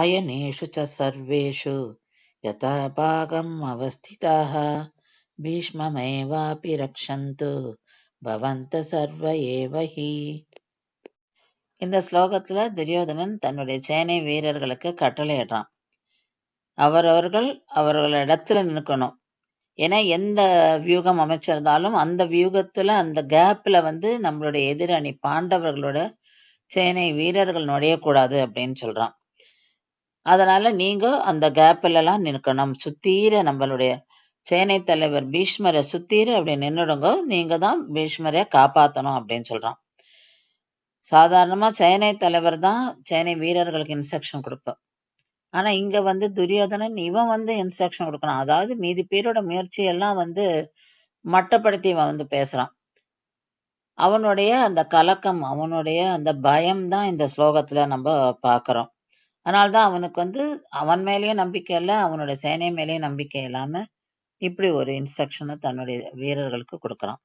अयनेषु च सर्वेषु यथा भागम् अवस्थिताः பீஷ்மமேவாபி ரக்ஷந்து பவந்த சர்வ ஏவ ஹி. இந்த ஸ்லோகத்துல துரியோதனன் தன்னுடைய சேனை வீரர்களுக்கு கட்டளையிடுறான். அவரவர்கள் அவர்களிடத்துல நிற்கணும். ஏன்னா எந்த வியூகம் அமைச்சிருந்தாலும் அந்த வியூகத்துல அந்த கேப்ல நம்மளுடைய எதிரணி பாண்டவர்களோட சேனை வீரர்கள் நுழையக்கூடாது அப்படின்னு சொல்றான். அதனால நீங்க அந்த கேப்ல எல்லாம் நிற்கணும். சுத்தீர நம்மளுடைய சேனை தலைவர் பீஷ்மரை சுத்தீர அப்படி நின்னுடுங்க. நீங்க தான் பீஷ்மரை காப்பாத்தணும் அப்படின்னு சொல்றான். சாதாரணமா சேனை தலைவர் தான் சேனை வீரர்களுக்கு இன்ஸ்ட்ரக்ஷன் கொடுப்பான். ஆனா இங்க துரியோதனன் இவன் இன்ஸ்ட்ரக்ஷன் கொடுக்கணும். அதாவது மீதி பேரோட முயற்சியெல்லாம் மட்டப்படுத்தி இவன் பேசுறான். அவனுடைய அந்த கலக்கம், அவனுடைய அந்த பயம் தான் இந்த ஸ்லோகத்துல நம்ம பாக்குறோம். அதனால்தான் அவனுக்கு அவன் மேலயும் நம்பிக்கை இல்ல, அவனுடைய சேனை மேலயும் நம்பிக்கை இல்லாம இப்படி ஒரு இன்ஸ்ட்ரக்ஷனை தன்னுடைய வீரர்களுக்கு கொடுக்கறான்.